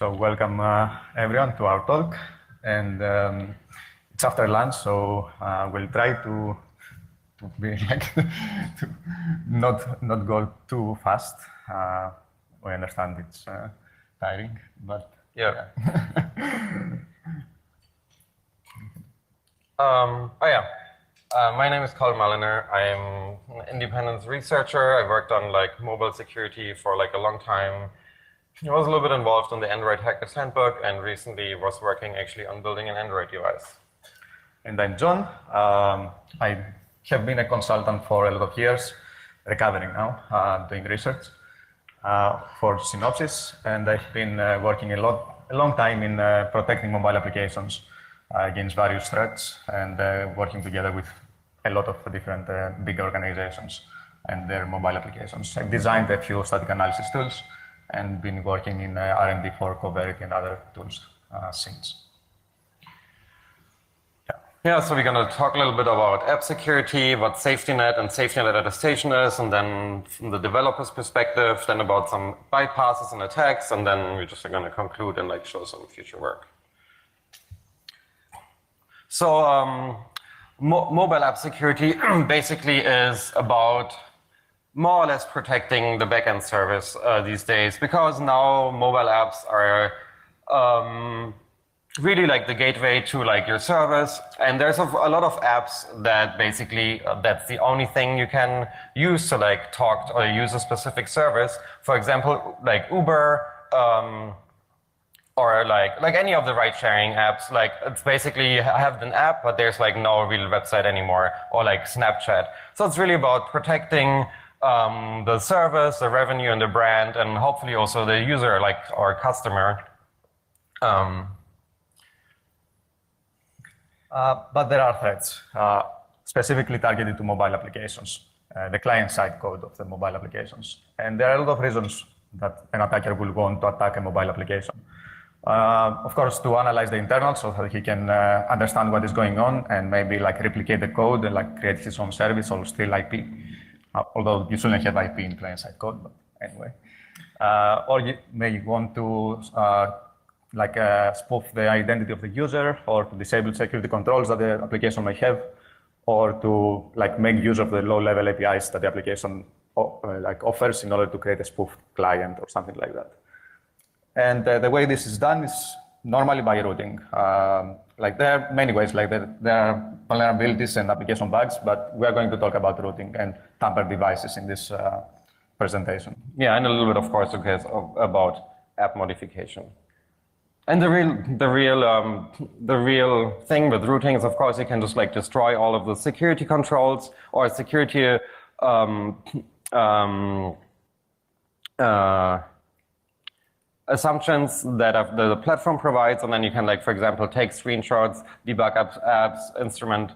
So welcome everyone to our talk, and it's after lunch, so we'll try to be like to not go too fast. We understand it's tiring, but yeah. My name is Carl Maliner. I'm an independent researcher. I worked on mobile security for a long time. I was a little bit involved in the Android Hackers Handbook, and recently was working actually on building an Android device. And I'm John. I have been a consultant for a lot of years, recovering now, doing research for Synopsys, and I've been working a long time in protecting mobile applications against various threats, and working together with a lot of different big organizations and their mobile applications. I've designed a few static analysis tools and been working in R&D for Coverity and other tools since. Yeah, so we're going to talk a little bit about app security, what SafetyNet and SafetyNet Attestation is, and then from the developer's perspective, then about some bypasses and attacks, and then we're just going to conclude and show some future work. So mobile app security basically is about more or less protecting the backend service these days, because now mobile apps are really the gateway to your service, and there's a lot of apps that basically that's the only thing you can use to talk or use a specific service. For example, Uber, or any of the ride-sharing apps. It's basically you have an app, but there's no real website anymore, or Snapchat. So it's really about protecting the service, the revenue, and the brand, and hopefully also the user, our customer. But there are threats, specifically targeted to mobile applications, the client-side code of the mobile applications. And there are a lot of reasons that an attacker will want to attack a mobile application. Of course, to analyze the internals so that he can understand what is going on and maybe replicate the code and create his own service or steal IP. Although you shouldn't have IP in client-side code, but anyway. Or you may want to spoof the identity of the user, or to disable security controls that the application may have, or to make use of the low-level APIs that the application offers in order to create a spoofed client or something like that. And the way this is done is normally by routing. There are many ways, there are vulnerabilities and application bugs, but we are going to talk about routing and tampered devices in this presentation. Yeah, and a little bit, of course, about app modification. And the real thing with routing is, of course, you can just destroy all of the security controls or security assumptions that the platform provides, and then you can, for example, take screenshots, debug apps, instrument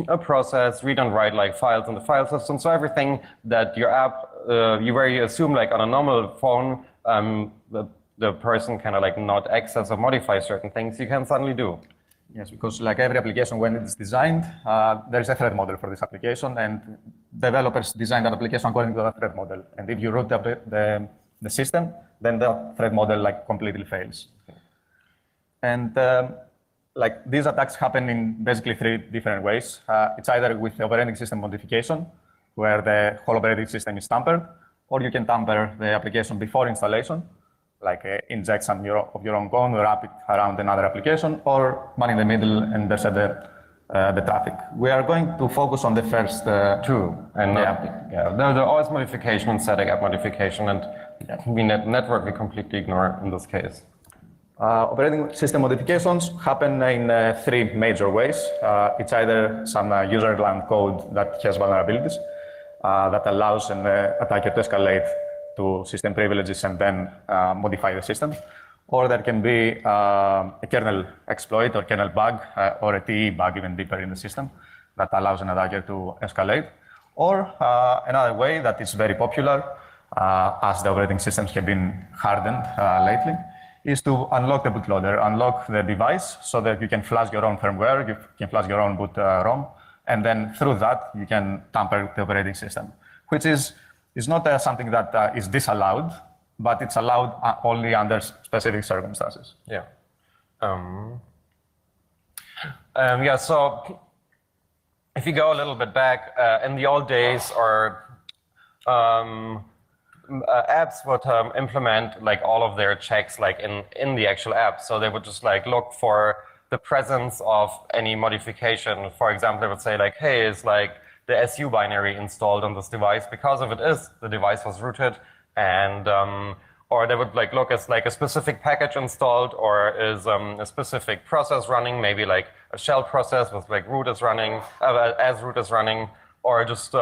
a process, read and write files in the file system. So everything that your app, where you assume on a normal phone, the person can not access or modify certain things, you can suddenly do. Yes, because every application, when it's designed, there is a threat model for this application, and developers design that application according to that threat model. And if you root the system, then the threat model completely fails. And these attacks happen in basically three different ways. It's either with the operating system modification, where the whole operating system is tampered, or you can tamper the application before installation, inject some of your own code, wrap it around another application, or man in the middle and intercept the traffic. We are going to focus on the first two. And there are always modification and static app modification, and network we completely ignore in this case. Operating system modifications happen in three major ways. It's either some user-land code that has vulnerabilities that allows an attacker to escalate to system privileges and then modify the system. Or there can be a kernel exploit or kernel bug or a TE bug even deeper in the system that allows an attacker to escalate. Or another way that is very popular, as the operating systems have been hardened lately, is to unlock the bootloader, unlock the device so that you can flash your own firmware, you can flash your own boot ROM, and then through that you can tamper the operating system, which is not something that is disallowed, but it's allowed only under specific circumstances. Yeah. Yeah, so if you go a little bit back, in the old days, or apps would implement like all of their checks like in the actual app. So they would just like look for the presence of any modification. For example, they would say like, hey, is like the SU binary installed on this device? Because if it is, the device was rooted. And or they would like look as like a specific package installed, or is a specific process running, maybe like a shell process with like root is running, as root is running, or just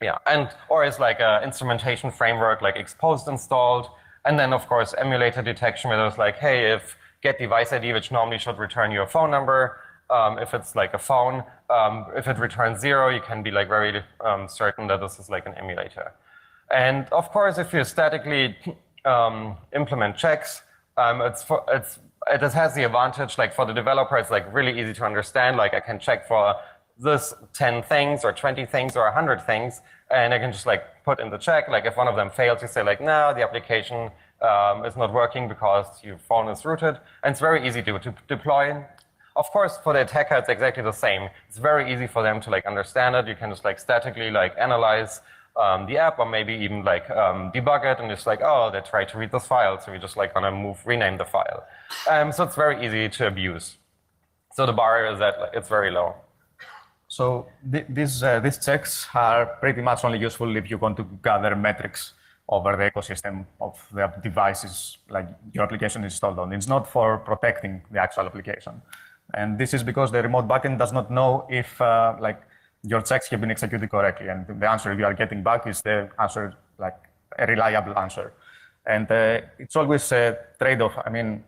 yeah, and or is like a instrumentation framework like exposed installed, and then of course emulator detection, where there's like, hey, if get device ID, which normally should return your phone number, if it's like a phone, if it returns 0, you can be like very certain that this is like an emulator. And of course, if you statically implement checks, it has the advantage, like for the developer, it's like really easy to understand. Like I can check for this 10 things or 20 things or 100 things, and I can just like put in the check. Like if one of them fails, you say like, no, the application is not working because your phone is rooted. And it's very easy to deploy. Of course, for the attacker, it's exactly the same. It's very easy for them to like understand it. You can just like statically like analyze the app, or maybe even like debug it, and just like, oh, they tried to read this file, so we just like gonna rename the file. So it's very easy to abuse. So the bar is that it's very low. So these checks are pretty much only useful if you want to gather metrics over the ecosystem of the devices like your application is installed on. It's not for protecting the actual application. And this is because the remote backend does not know if like your checks have been executed correctly, and the answer you are getting back is the answer, like a reliable answer. And it's always a trade-off. I mean,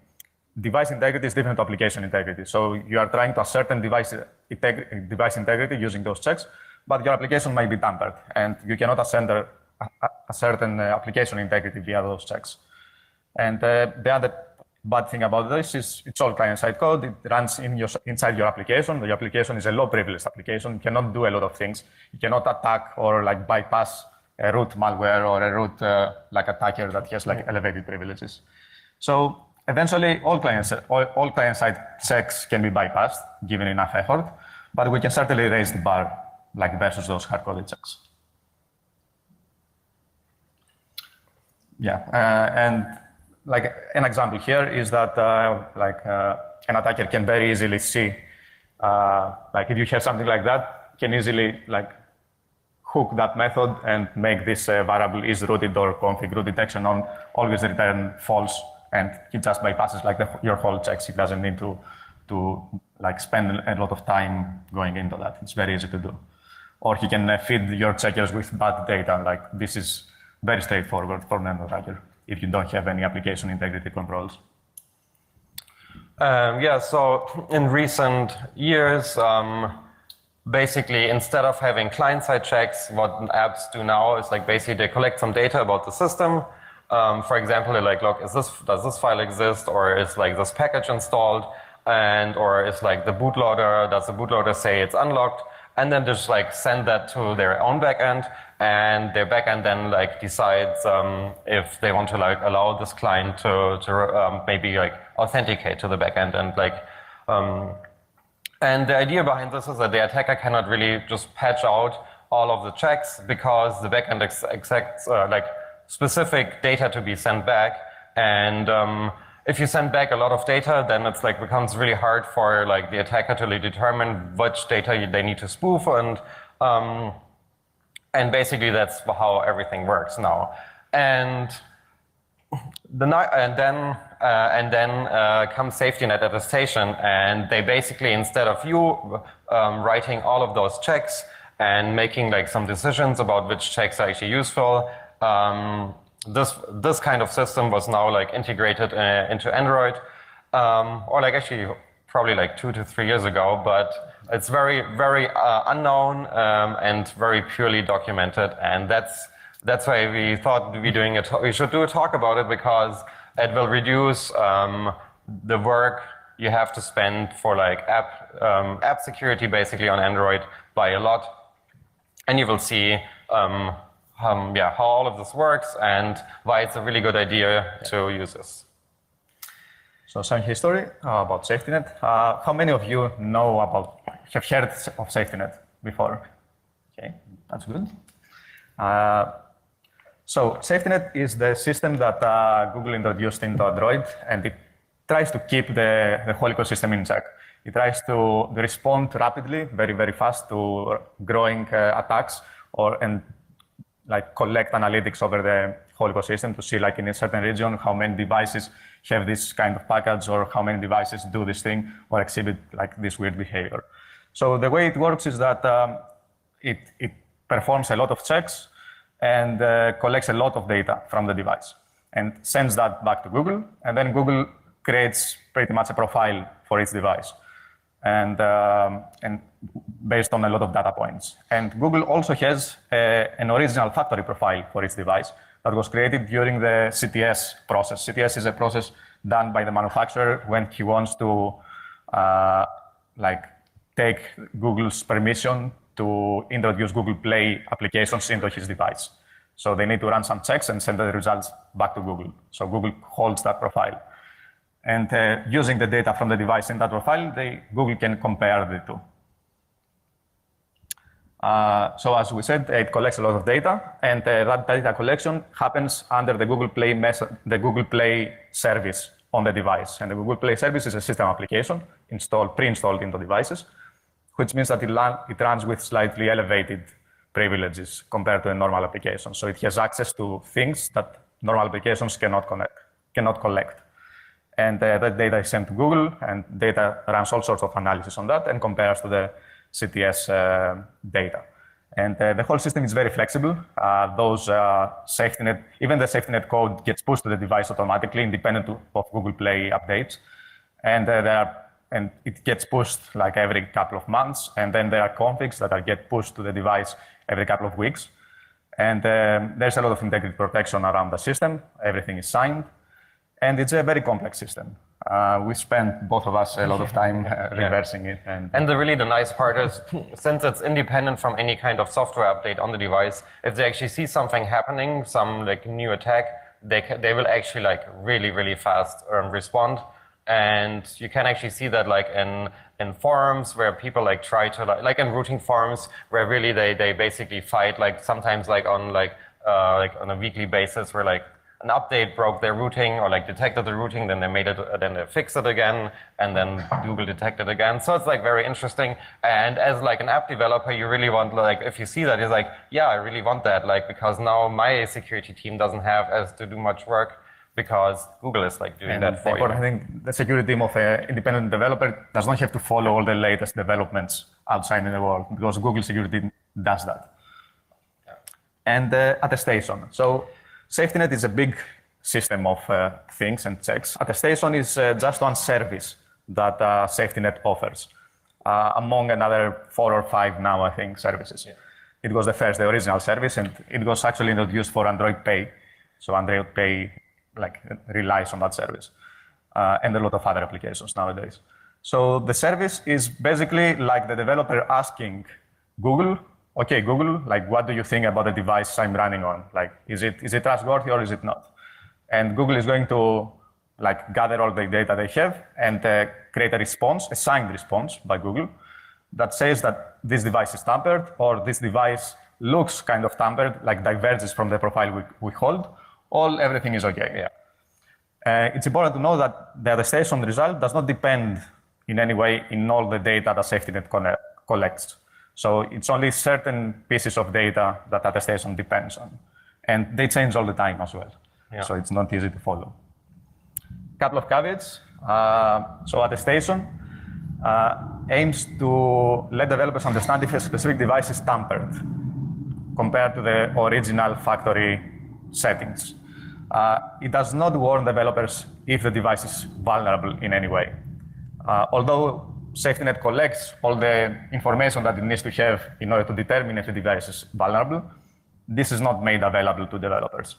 device integrity is different to application integrity. So you are trying to ascertain device integrity using those checks, but your application might be tampered, and you cannot ascertain application integrity via those checks. And the other bad thing about this is it's all client-side code. It runs inside your application. The application is a low-privileged application. You cannot do a lot of things. You cannot attack or like bypass a root malware or a root like attacker that has like elevated privileges. So eventually, all client-side checks can be bypassed given enough effort, but we can certainly raise the bar like versus those hard-coded checks. Yeah, and like an example here is that an attacker can very easily see, like if you have something like that, can easily like hook that method and make this variable is rooted or config root detection on always return false, and he just bypasses like your whole checks. He doesn't need to like spend a lot of time going into that. It's very easy to do. Or he can feed your checkers with bad data. Like this is very straightforward for an attacker if you don't have any application integrity controls. Yeah, so in recent years, basically instead of having client-side checks, what apps do now is like basically they collect some data about the system. For example, they like, look, does this file exist, or is like this package installed, or is like the bootloader, does the bootloader say it's unlocked? And then just like send that to their own backend, and their backend then like decides if they want to like allow this client to maybe like authenticate to the backend, and like and the idea behind this is that the attacker cannot really just patch out all of the checks, because the backend expects like specific data to be sent back, and if you send back a lot of data, then it's like becomes really hard for like the attacker to determine which data they need to spoof, and basically that's how everything works now. And then comes SafetyNet Attestation, and they basically, instead of you writing all of those checks and making like some decisions about which checks are actually useful, this kind of system was now like integrated into Android, or like actually probably like 2 to 3 years ago, but it's very, very unknown and very purely documented, and that's why we thought we should do a talk about it, because it will reduce the work you have to spend for like app security basically on Android by a lot, and you will see how all of this works and why it's a really good idea to use this. So some history about SafetyNet. How many of you have heard of SafetyNet before? Okay, that's good. So SafetyNet is the system that Google introduced into Android, and it tries to keep the whole ecosystem in check. It tries to respond rapidly, very, very fast to growing attacks, and like collect analytics over the whole ecosystem to see, like in a certain region, how many devices have this kind of package, or how many devices do this thing or exhibit like this weird behavior. So the way it works is that it performs a lot of checks and collects a lot of data from the device and sends that back to Google, and then Google creates pretty much a profile for each device, and based on a lot of data points. And Google also has an original factory profile for each device that was created during the CTS process. CTS is a process done by the manufacturer when he wants to take Google's permission to introduce Google Play applications into his device. So they need to run some checks and send the results back to Google. So Google holds that profile. And using the data from the device in that profile, Google can compare the two. So as we said, it collects a lot of data, and that data collection happens under the Google Play service on the device. And the Google Play service is a system application pre-installed into devices, which means that it runs with slightly elevated privileges compared to a normal application. So it has access to things that normal applications cannot collect. And that data is sent to Google, and data runs all sorts of analysis on that and compares to the CTS data. And the whole system is very flexible. Even the SafetyNet code gets pushed to the device automatically, independent of Google Play updates. And it gets pushed like every couple of months. And then there are configs that get pushed to the device every couple of weeks. And there's a lot of integrity protection around the system. Everything is signed. And it's a very complex system. We spent, both of us, a lot of time reversing it. And the nice part is, since it's independent from any kind of software update on the device, if they actually see something happening, some like new attack, they will actually like really, really fast respond. And you can actually see that like in forums where people like try to like in routing forums where really they basically fight, like sometimes like on a weekly basis where like an update broke their routing or like detected the routing, then they fixed it again, and then Google detected again. So it's like very interesting. And as like an app developer, you really want, like, if you see that, it's like, yeah, I really want that, like, because now my security team doesn't have as to do much work because Google is like doing that for you. I think the security team of an independent developer does not have to follow all the latest developments outside in the world, because Google security does that. Yeah. And attestation. So SafetyNet is a big system of things and checks. Attestation is just one service that SafetyNet offers, among another 4 or 5 now, I think, services. Yeah. It was the original service, and it was actually introduced for Android Pay. So Android Pay relies on that service, and a lot of other applications nowadays. So the service is basically like the developer asking Google, okay, Google, like, what do you think about the device I'm running on? Like, is it trustworthy or is it not? And Google is going to like gather all the data they have and create a response, a signed response by Google that says that this device is tampered, or this device looks kind of tampered, like diverges from the profile we hold, everything is okay. Yeah. It's important to know that the attestation result does not depend in any way in all the data that SafetyNet collects. So it's only certain pieces of data that attestation depends on. And they change all the time as well. Yeah. So it's not easy to follow. Couple of caveats. So attestation aims to let developers understand if a specific device is tampered compared to the original factory settings. It does not warn developers if the device is vulnerable in any way. Although SafetyNet collects all the information that it needs to have in order to determine if the device is vulnerable, this is not made available to developers.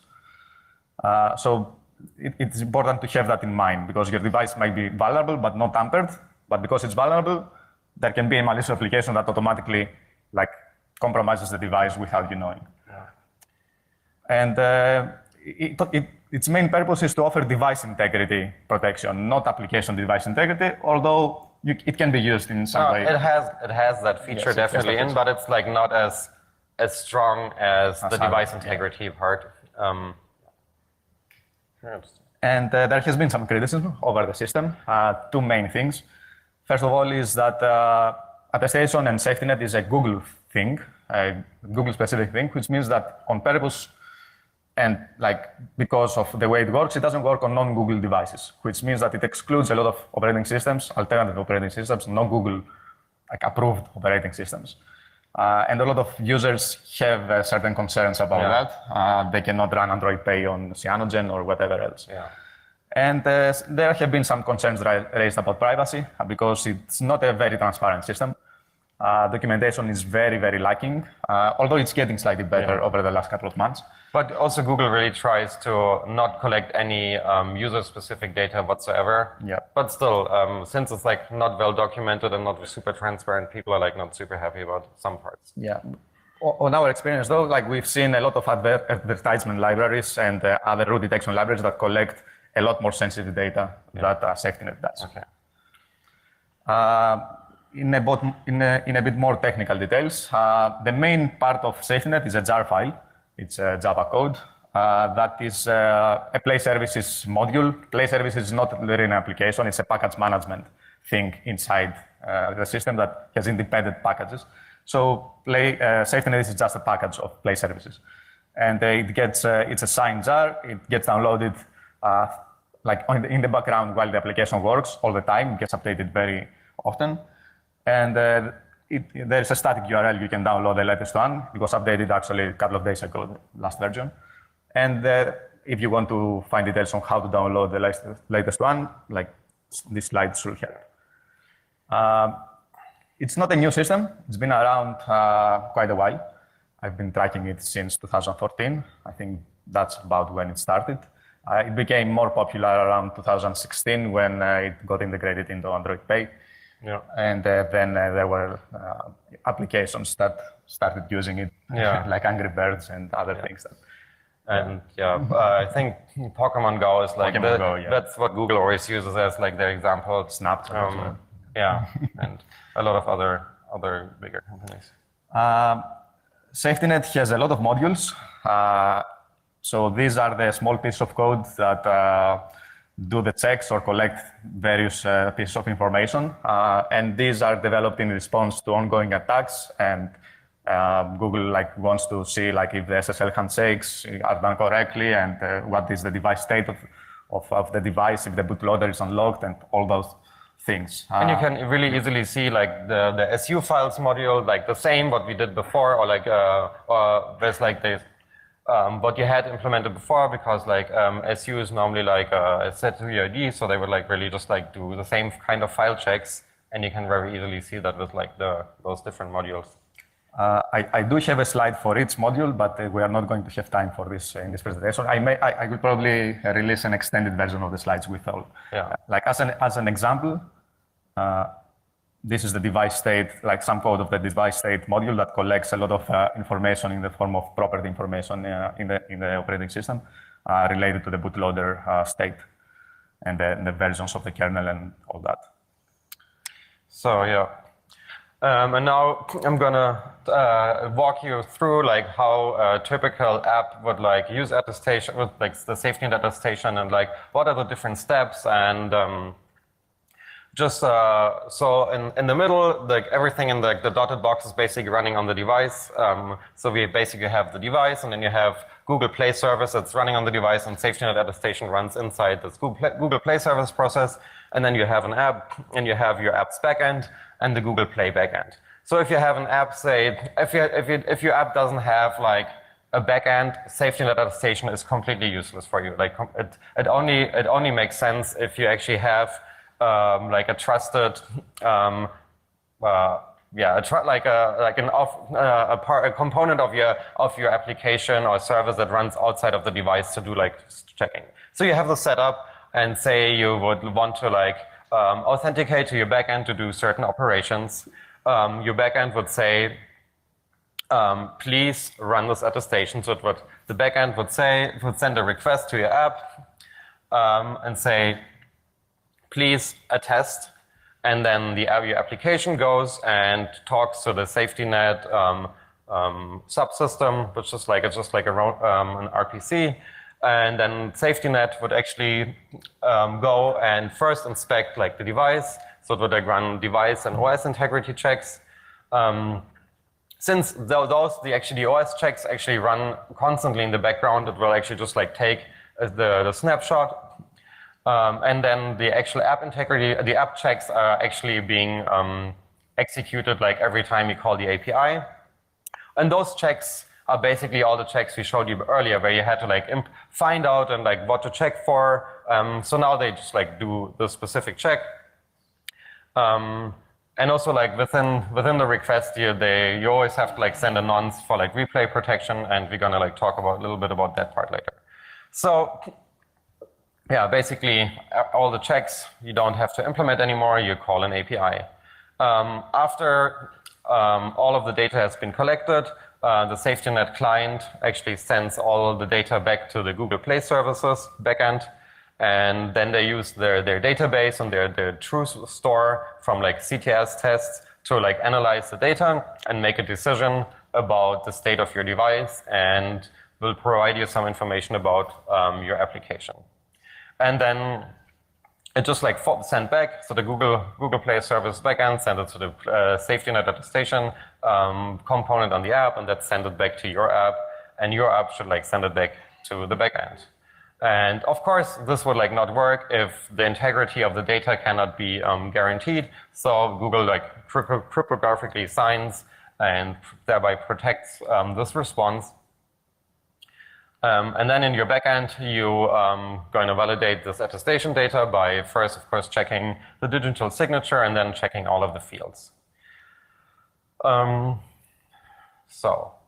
So it's important to have that in mind, because your device might be vulnerable but not tampered, but because it's vulnerable, there can be a malicious application that automatically like compromises the device without you knowing. And its main purpose is to offer device integrity protection, not application device integrity, although it can be used in some way. It has that feature definitely in, but it's like not as strong as the device integrity part. And there has been some criticism over the system. Two main things. First of all is that Attestation and SafetyNet is a Google thing, a Google-specific thing, which means that on purpose and because of the way it works, it doesn't work on non-Google devices, which means that it excludes a lot of operating systems, alternative operating systems, non-Google approved operating systems. And a lot of users have certain concerns about that. They cannot run Android Pay on Cyanogen or whatever else. Yeah. And there have been some concerns raised about privacy because it's not a very transparent system. Documentation is very, very lacking, although it's getting slightly better over the last couple of months. But also Google really tries to not collect any user-specific data whatsoever. Yeah. But still, since it's not well documented and not super transparent, people are not super happy about some parts. Yeah. On our experience, though, we've seen a lot of advertisement libraries and other root detection libraries that collect a lot more sensitive data that SafetyNet does. Okay. In a bit more technical details, the main part of SafetyNet is a jar file. It's a Java code. That is a Play Services module. Play Services is not really an application. It's a package management thing inside the system that has independent packages. So SafetyNet is just a package of Play Services. And it's a signed jar. It gets downloaded in the background while the application works all the time. It gets updated very often. And there's a static URL you can download the latest one. It was updated actually a couple of days ago, the last version. And if you want to find details on how to download the latest one, this slide should help. It's not a new system. It's been around quite a while. I've been tracking it since 2014. I think that's about when it started. It became more popular around 2016 when it got integrated into Android Pay. Yeah. And then there were applications that started using it, like Angry Birds and other things. And I think Pokemon Go is that's what Google always uses as their example. Snapchat. And a lot of other bigger companies. SafetyNet has a lot of modules. So these are the small pieces of code that do the checks or collect various pieces of information. And these are developed in response to ongoing attacks. And Google wants to see if the SSL handshakes are done correctly and what is the device state of the device, if the bootloader is unlocked and all those things. And you can really easily see the SU files module, the same what we did before, or there's this what you had implemented before, because SU is normally a set to UID, so they would really just do the same kind of file checks, and you can very easily see that with those different modules. I do have a slide for each module, but we are not going to have time for this in this presentation. I will probably release an extended version of the slides with all. Yeah. As an example, this is the device state, some code of the device state module that collects a lot of information in the form of property information in the operating system related to the bootloader state and the versions of the kernel and all that. So and now I'm gonna walk you through how a typical app would use attestation with the SafetyNet attestation and what are the different steps and just so in the middle, everything in the dotted box is basically running on the device. So we basically have the device, and then you have Google Play Service that's running on the device, and SafetyNet attestation runs inside this Google Play Service process. And then you have an app, and you have your app's backend and the Google Play backend. So if you have an app, say if your app doesn't have a backend, SafetyNet attestation is completely useless for you. It only makes sense if you actually have a trusted, a component of your application or service that runs outside of the device to do checking. So you have the setup, and say you would want to authenticate to your backend to do certain operations. Your backend would say, please run this attestation. So what the backend would say, would send a request to your app and say, please attest. And then your application goes and talks to the SafetyNet subsystem, which is like, it's just like an RPC. And then SafetyNet would actually go and first inspect like the device. So it would like run device and OS integrity checks. Since the OS checks actually run constantly in the background, it will actually just like take the snapshot. And then the actual app integrity, the app checks are actually being executed like every time you call the API. And those checks are basically all the checks we showed you earlier, where you had to like find out and like what to check for. So now they just like do the specific check. And also like within the request here, you always have to like send a nonce for like replay protection, and we're gonna like talk about a little bit about that part later. So yeah, basically all the checks you don't have to implement anymore. You call an API. After all of the data has been collected, the SafetyNet client actually sends all the data back to the Google Play Services backend, and then they use their database and their truth store from like CTS tests to like analyze the data and make a decision about the state of your device, and will provide you some information about your application. And then it just like sent back, so the Google Play Service backend sent it to the SafetyNet attestation component on the app, and that sent it back to your app, and your app should like send it back to the backend. And of course, this would like not work if the integrity of the data cannot be guaranteed. So Google like cryptographically signs and thereby protects this response. And then in your backend, you going to validate this attestation data by first, of course, checking the digital signature and then checking all of the fields. So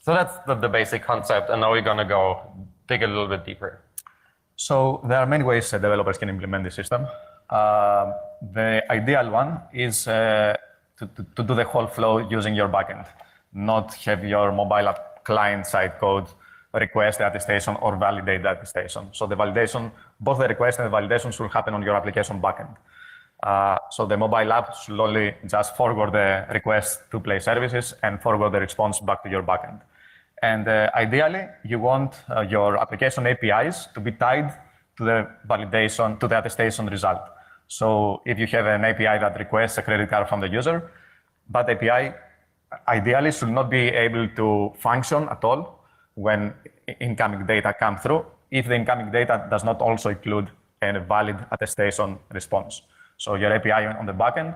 that's the basic concept, and now we're going to go dig a little bit deeper. So there are many ways developers can implement the system. The ideal one is to do the whole flow using your backend, not have your mobile app client-side code request the attestation or validate the attestation. So the validation, both the request and the validation should happen on your application backend. So the mobile app should only just forward the request to Play Services and forward the response back to your backend. And ideally, you want your application APIs to be tied to the validation, to the attestation result. So if you have an API that requests a credit card from the user, that API ideally should not be able to function at all when incoming data come through, if the incoming data does not also include a valid attestation response. So your API on the backend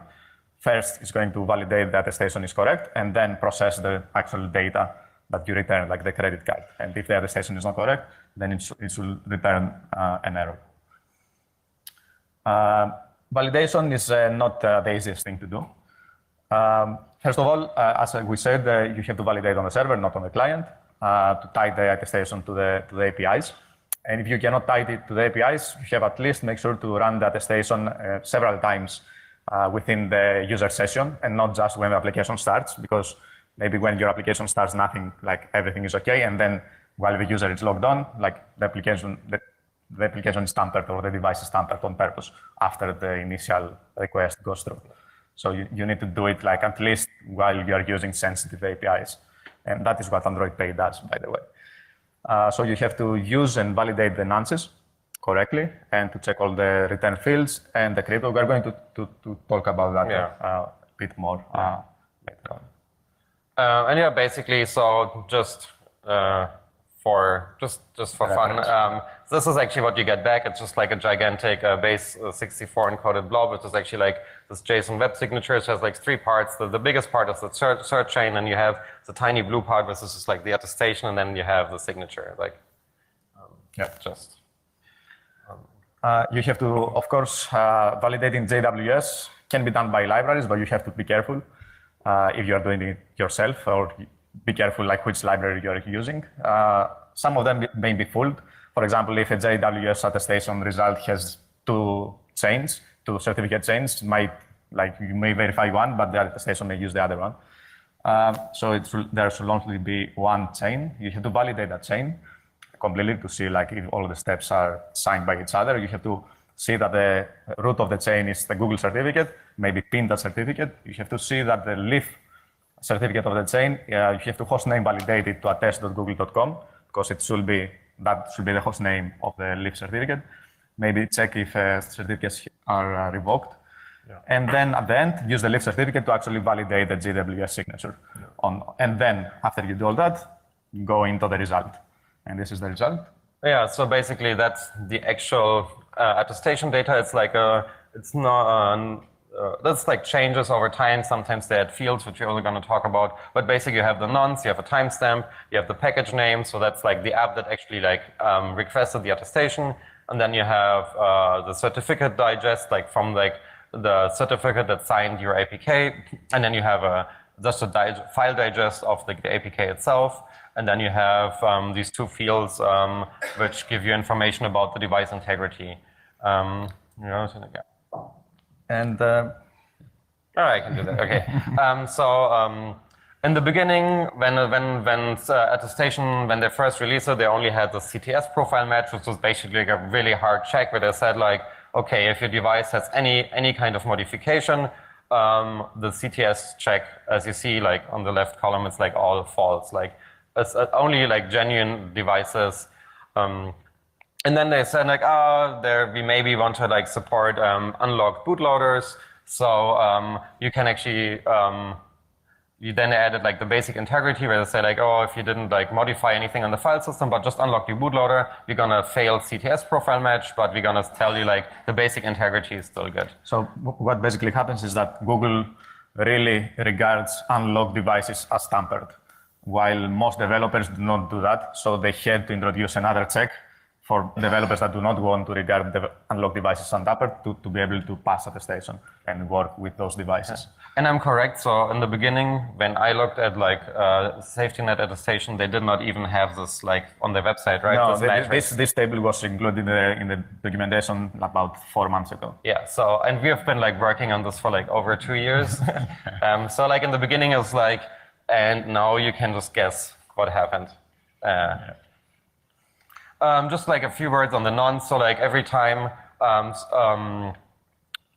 first is going to validate the attestation is correct, and then process the actual data that you return, like the credit card. And if the attestation is not correct, then it should return an error. Validation is not the easiest thing to do. First of all, as we said, you have to validate on the server, not on the client, to tie the attestation to the APIs. And if you cannot tie it to the APIs, you have at least make sure to run the attestation several times within the user session, and not just when the application starts, because maybe when your application starts, nothing, like everything is okay, and then while the user is logged on, like the application is tampered or the device is tampered on purpose after the initial request goes through. So you need to do it like at least while you are using sensitive APIs. And that is what Android Pay does, by the way. So you have to use and validate the nonces correctly and to check all the return fields and the crypto. We're going to talk about that a bit more later on. And yeah, basically, so just for fun, this is actually what you get back. It's just like a gigantic base 64 encoded blob, which is actually like this JSON web signature. It has like 3 parts. The biggest part is the search chain, and you have the tiny blue part, which is just like the attestation, and then you have the signature. Like, you have to, of course, validating JWS can be done by libraries, but you have to be careful if you are doing it yourself, or be careful like which library you are using. Some of them may be fooled. For example, if a JWS attestation result has 2 certificate chains, you may verify one, but the attestation may use the other one. So there should only be one chain. You have to validate that chain completely to see like if all of the steps are signed by each other. You have to see that the root of the chain is the Google certificate, maybe pin that certificate. You have to see that the leaf certificate of the chain, you have to hostname validate it to attest.google.com because that should be the hostname of the leaf certificate. Maybe check if certificates are revoked. Yeah. And then at the end, use the leaf certificate to actually validate the GWS signature. Yeah. And then after you do all that, go into the result. And this is the result. Yeah, so basically that's the actual attestation data. It's like that's like changes over time. Sometimes they add fields, which we're only going to talk about. But basically you have the nonce, you have a timestamp, you have the package name. So that's like the app that actually like requested the attestation. And then you have the certificate digest, like from like the certificate that signed your APK. And then you have just a file digest of the APK itself. And then you have these two fields which give you information about the device integrity. And I can do that. Okay. In the beginning, when Attestation, when they first released it, they only had the CTS profile match, which was basically like a really hard check, where they said like, okay, if your device has any kind of modification, the CTS check, as you see, like on the left column, it's like all false. Like it's only like genuine devices. And then they said like, we maybe want to like support unlocked bootloaders. So you can actually, you then added like the basic integrity where they say like, if you didn't like modify anything on the file system, but just unlock your bootloader, you're gonna fail CTS profile match, but we're gonna tell you like the basic integrity is still good. So what basically happens is that Google really regards unlocked devices as tampered, while most developers do not do that. So they had to introduce another check for developers that do not want to regard the unlocked devices untampered to be able to pass attestation and work with those devices. Yeah. And I'm correct. So in the beginning, when I looked at like SafetyNet attestation, they did not even have this like on their website, right? No, this table was included in the documentation about 4 months ago. Yeah. So and we have been like working on this for like over 2 years. So like in the beginning, it was like, and now you can just guess what happened. Yeah. Just like a few words on the nonce. So like every time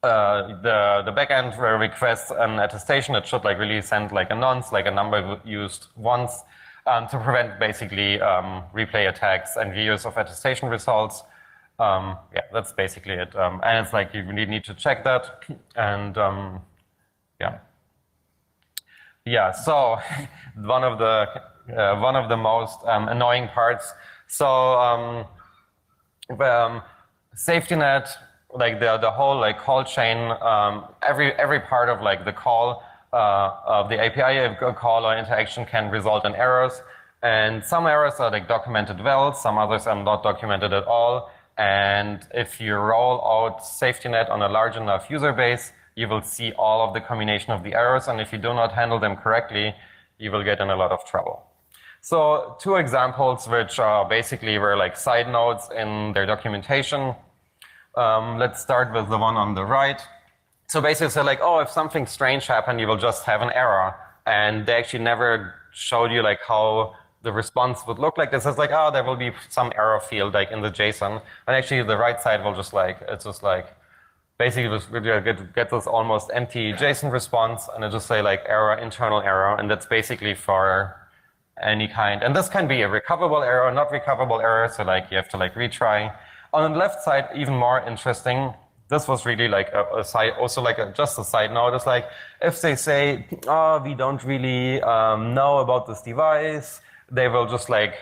the backend requests an attestation, it should like really send like a nonce, like a number used once, to prevent basically replay attacks and reuse of attestation results. Yeah, that's basically it. And it's like you really need to check that. And yeah. So one of the most annoying parts. So SafetyNet, like the whole like call chain, every part of like the call of the API call or interaction can result in errors, and some errors are like documented well, some others are not documented at all. And if you roll out SafetyNet on a large enough user base, you will see all of the combination of the errors, and if you do not handle them correctly, you will get in a lot of trouble. So 2 examples which basically were like side notes in their documentation. Let's start with the one on the right. So basically say like, if something strange happened, you will just have an error. And they actually never showed you like how the response would look like. This is like, there will be some error field like in the JSON. And actually the right side will just like, it's just like, basically just get this almost empty JSON response, and it just say like error, internal error. And that's basically for any kind. And this can be a recoverable error, not recoverable error. So like you have to like retry. On the left side, even more interesting, this was really like a side, also like just a side note. It's like if they say, we don't really know about this device, they will just like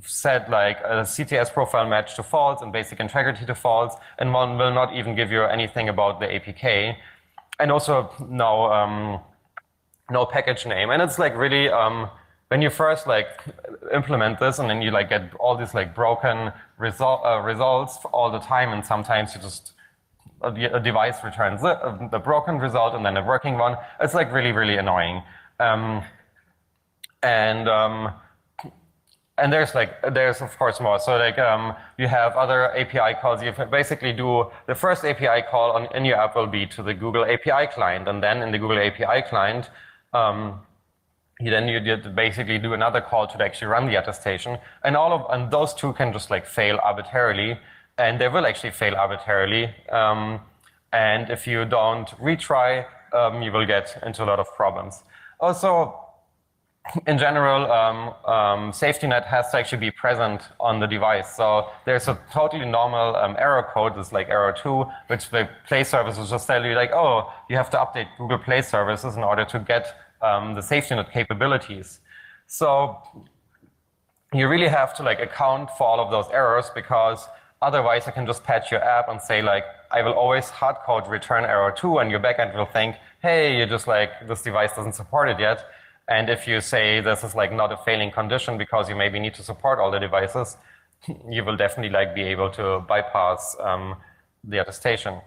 set like a CTS profile match to false and basic integrity to false, and one will not even give you anything about the APK, and also no package name. And it's like really when you first like implement this, and then you like get all these like broken results all the time, and sometimes you just a device returns the broken result and then a working one. It's like really, really annoying. And there's of course more. So like you have other API calls. You basically do the first API call in your app will be to the Google API client, and then in the Google API client, you need to basically do another call to actually run the attestation, and and those two can just like fail arbitrarily, and they will actually fail arbitrarily. And if you don't retry, you will get into a lot of problems. Also, in general, SafetyNet has to actually be present on the device. So there's a totally normal error code, it's like error 2, which the Play services just tell you like, oh, you have to update Google Play services in order to get the SafetyNet capabilities. So you really have to like account for all of those errors, because otherwise you can just patch your app and say like, I will always hardcode return error 2, and your backend will think, hey, you just like, this device doesn't support it yet. And if you say this is like not a failing condition because you maybe need to support all the devices, you will definitely like be able to bypass the attestation.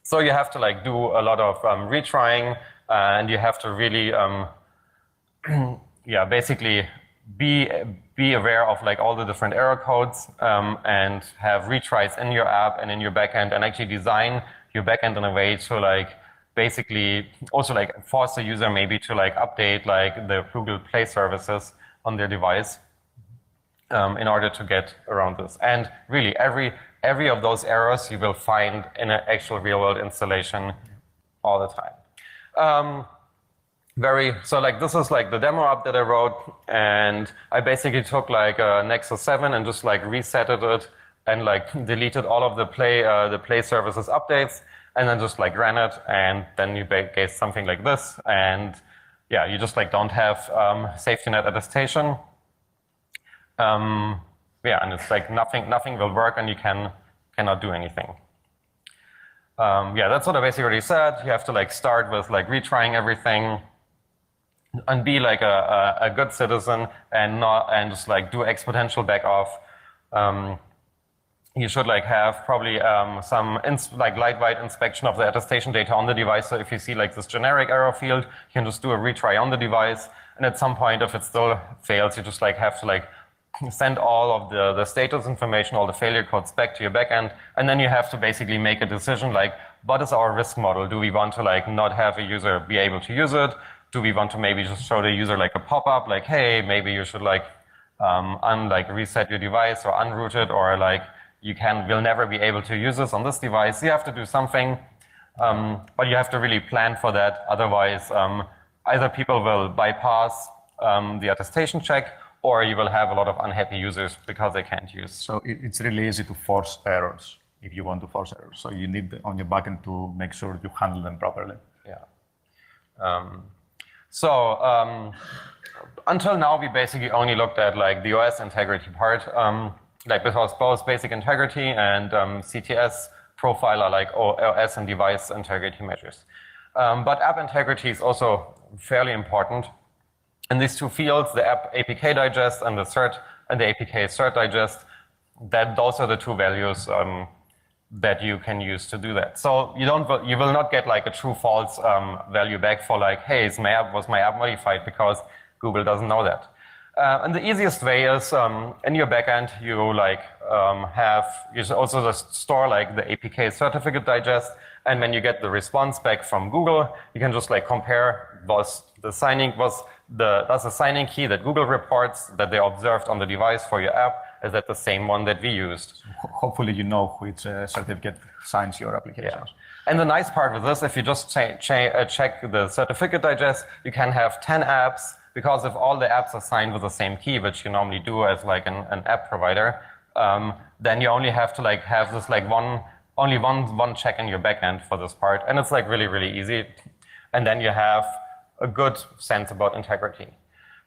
So you have to like do a lot of retrying, and you have to really, yeah, basically be aware of like all the different error codes, and have retries in your app and in your backend, and actually design your backend in a way to like basically also like force the user maybe to like update like the Google Play services on their device in order to get around this. And really every of those errors you will find in an actual real world installation all the time. So like this is like the demo app that I wrote, and I basically took like a Nexus 7 and just like resetted it and like deleted all of the Play services updates, and then just like ran it, and then you get something like this, and yeah, you just like don't have SafetyNet attestation. Yeah, and it's like nothing will work, and you cannot do anything. Yeah, that's what I basically already said. You have to like start with like retrying everything, and be like a good citizen, and just like do exponential back off. You should like have probably some like lightweight inspection of the attestation data on the device. So if you see like this generic error field, you can just do a retry on the device. And at some point, if it still fails, you just like have to like send all of the status information, all the failure codes back to your backend. And then you have to basically make a decision like, what is our risk model? Do we want to like not have a user be able to use it? Do we want to maybe just show the user like a pop-up like, hey, maybe you should like reset your device or unroot it, or like will never be able to use this on this device. You have to do something, but you have to really plan for that. Otherwise, either people will bypass the attestation check, or you will have a lot of unhappy users because they can't use. So it's really easy to force errors if you want to force errors. So you need on your backend to make sure you handle them properly. Yeah. Until now, we basically only looked at like the OS integrity part. Like because both basic integrity and CTS profile are like OS and device integrity measures. But app integrity is also fairly important. In these two fields, the app APK digest and the APK cert digest, those are the two values that you can use to do that. So you will not get like a true false value back for like, hey, was my app modified, because Google doesn't know that. And the easiest way is in your backend, you also just store like the APK certificate digest, and when you get the response back from Google, you can just like compare does the signing key that Google reports that they observed on the device for your app, is that the same one that we used? So hopefully you know which certificate signs your application. Yeah. And the nice part with this, if you just check the certificate digest, you can have 10 apps. Because if all the apps are signed with the same key, which you normally do as like an app provider, then you only have to like have this like only one check in your backend for this part, and it's like really, really easy. And then you have a good sense about integrity.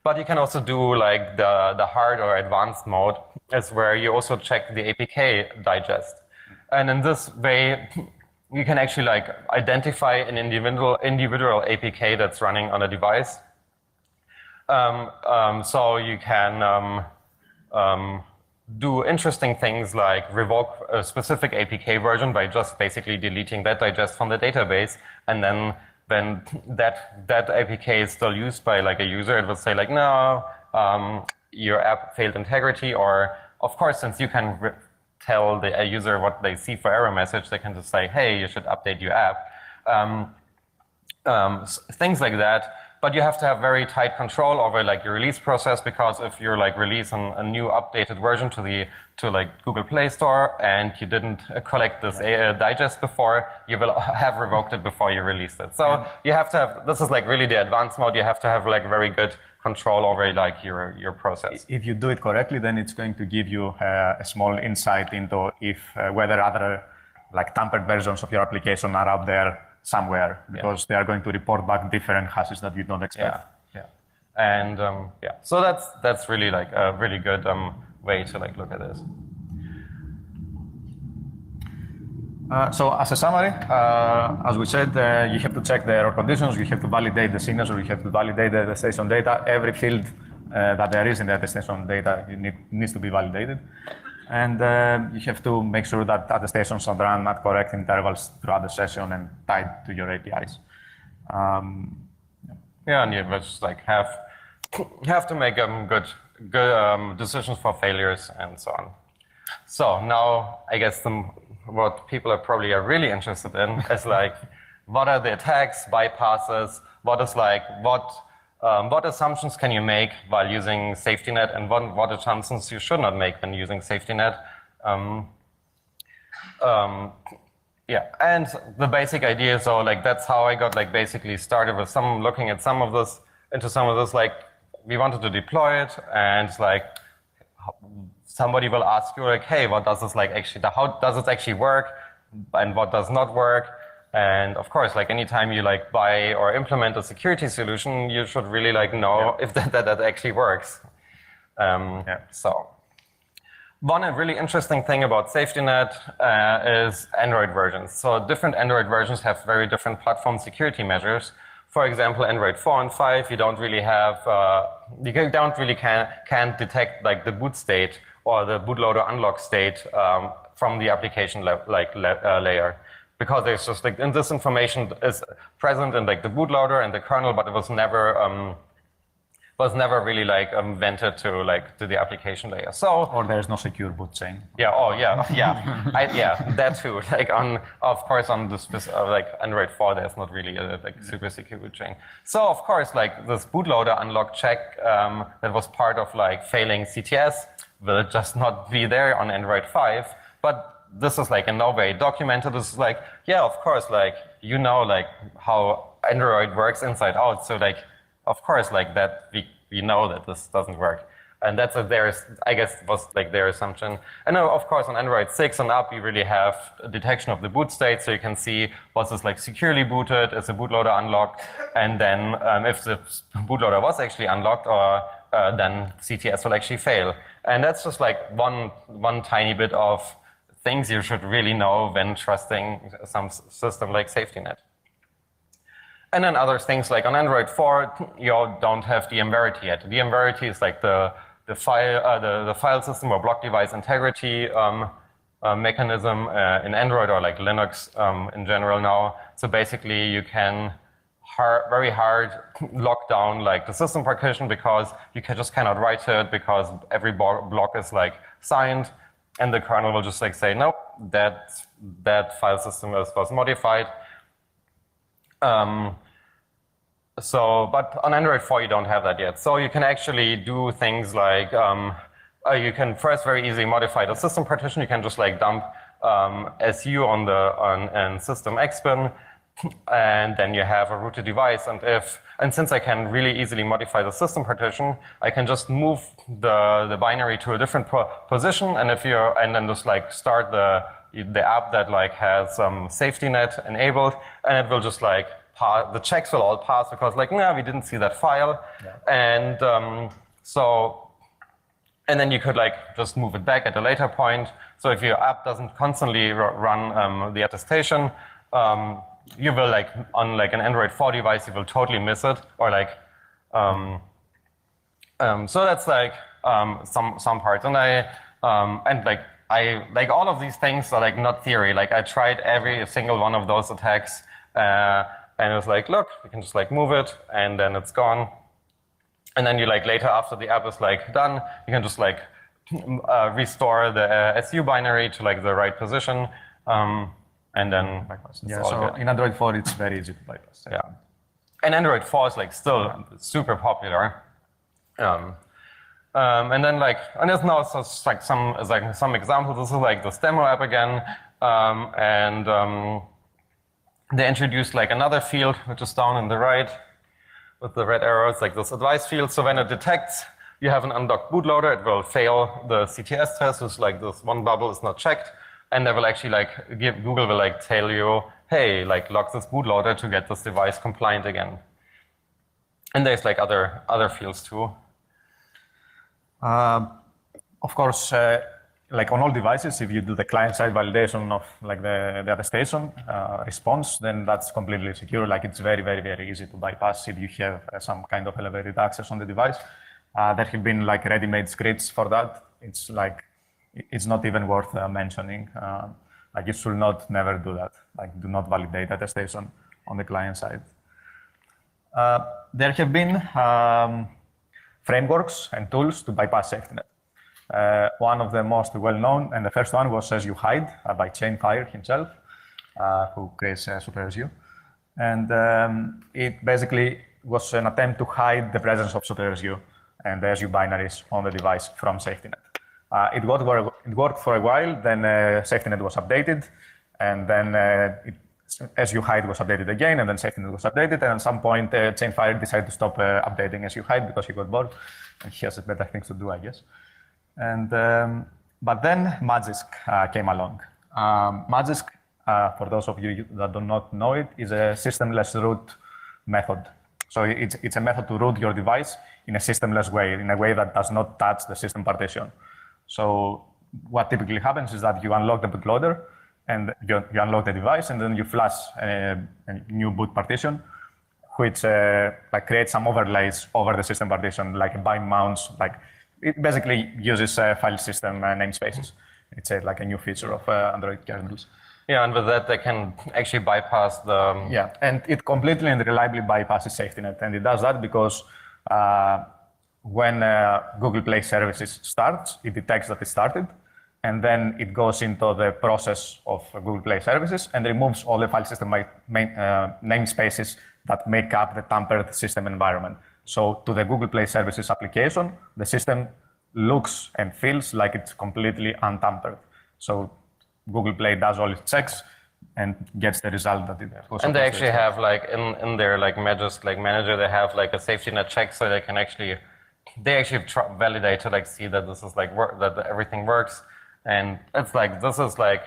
But you can also do like the hard or advanced mode, is where you also check the APK digest. And in this way, you can actually like identify an individual APK that's running on a device. So you can do interesting things like revoke a specific APK version by just basically deleting that digest from the database, and then when that APK is still used by like a user, it will say like, no, your app failed integrity, or of course, since you can tell the user what they see for error message, they can just say, hey, you should update your app. Things like that. but you have to have very tight control over like your release process, because if you're like releasing a new updated version to like Google Play Store and you didn't collect this digest before, you will have revoked it before you released it. So you have to have, this is like really the advanced mode, you have to have like very good control over like your process. If you do it correctly, then it's going to give you a small insight into if whether other like tampered versions of your application are out there somewhere, because they are going to report back different hashes that you don't expect. And so that's really like a really good way to like look at this. So as a summary, as we said, you have to check the error conditions, you have to validate the signature, you have to validate the attestation data. Every field that there is in the attestation data needs to be validated. And you have to make sure that attestations are run at correct intervals throughout the session and tied to your APIs. And you just like have to make good decisions for failures and so on. So now I guess what people are probably really interested in is like, what are the attacks, bypasses, what assumptions can you make while using SafetyNet, and what assumptions you should not make when using SafetyNet. And the basic idea, so like that's how I got like basically started with looking at some of this, like we wanted to deploy it, and like somebody will ask you like, hey, what does this like actually, how does it actually work, and what does not work? And of course, like anytime you like buy or implement a security solution, you should really like know if that actually works. So one really interesting thing about SafetyNet is Android versions. So different Android versions have very different platform security measures. For example, Android 4 and 5, you don't really have, can't detect like the boot state or the bootloader unlock state from the application layer. Because there's just like, and this information is present in like the bootloader and the kernel, but it was never really like vented to the application layer. So or there's no secure boot chain. That too. Like of course on the like Android 4, there's not really a like super secure boot chain. So of course, like this bootloader unlock check that was part of like failing CTS will just not be there on Android 5, but this is like in no way documented. This is like, of course, like, like how Android works inside out. So like, of course, like that we know that this doesn't work. And that's I guess was like their assumption. And of course on Android 6 and up, you really have a detection of the boot state. So you can see was this like securely booted, is the bootloader unlocked? And then if the bootloader was actually unlocked, or then CTS will actually fail. And that's just like one tiny bit of things you should really know when trusting some system like SafetyNet. And then other things like on Android 4, you don't have VM-Verity yet. VM-Verity is like the file system or block device integrity mechanism in Android or like Linux in general now. So basically you can very hard lock down like the system partition, because you just cannot write to it, because every block is like signed. And the kernel will just like say, nope, that file system was modified. But on Android 4, you don't have that yet. So you can actually do things like, you can first very easily modify the system partition. You can just like dump SU on system xbin, and then you have a rooted device. And since I can really easily modify the system partition, I can just move the binary to a different position, and then just like start the app that like has SafetyNet enabled, and it will just like the checks will all pass, because like, no, we didn't see that file. And and then you could like just move it back at a later point. So if your app doesn't constantly run the attestation, you will like on like an Android 4 device, you will totally miss it, or like so that's like some parts. And I like all of these things are like not theory. Like I tried every single one of those attacks, and it was like, look, you can just like move it, and then it's gone. And then you like later, after the app is like done, you can just like restore the SU binary to like the right position. And then so in Android 4, it's very easy to bypass. And Android 4 is like still super popular. And then like, and there's now also like some examples. This is like this demo app again, they introduced like another field which is down on the right with the red arrows, like this advice field. So when it detects you have an undocked bootloader, it will fail the CTS test, which like this one bubble is not checked, and they will actually like Google will like tell you, hey, like lock this bootloader to get this device compliant again. And there's like other fields too. Of course, like on all devices, if you do the client-side validation of like the attestation response, then that's completely secure. Like it's very, very, very easy to bypass if you have some kind of elevated access on the device. There have been like ready-made scripts for that. It's like, it's not even worth mentioning. Like you should never do that. Like do not validate attestation on the client side. There have been frameworks and tools to bypass SafetyNet. One of the most well-known, and the first one was As You Hide by Chainfire himself, who creates SuperSU. And it basically was an attempt to hide the presence of SuperSU and the SU binaries on the device from SafetyNet. It worked for a while, then SafetyNet was updated, and then SU Hide was updated again, and then SafetyNet was updated, and at some point Chainfire decided to stop updating SU Hide because he got bored, and he has better things to do, I guess. And but then Magisk came along. Magisk, for those of you that do not know it, is a systemless root method. So it's a method to root your device in a systemless way, in a way that does not touch the system partition. So what typically happens is that you unlock the bootloader and you unlock the device, and then you flash a new boot partition, which like creates some overlays over the system partition, like a bind mounts. Like it basically uses file system namespaces. It's like a new feature of Android kernels. Yeah, and with that they can actually bypass the... Yeah, and it completely and reliably bypasses SafetyNet, and it does that because when Google Play Services starts, it detects that it started, and then it goes into the process of Google Play Services and removes all the file system namespaces that make up the tampered system environment. So to the Google Play Services application, the system looks and feels like it's completely untampered. So Google Play does all its checks and gets the result that it was. And they actually have like in their like Magisk like manager, they have like a SafetyNet check, so they can actually validate to like see that this is like that everything works. And it's like this is like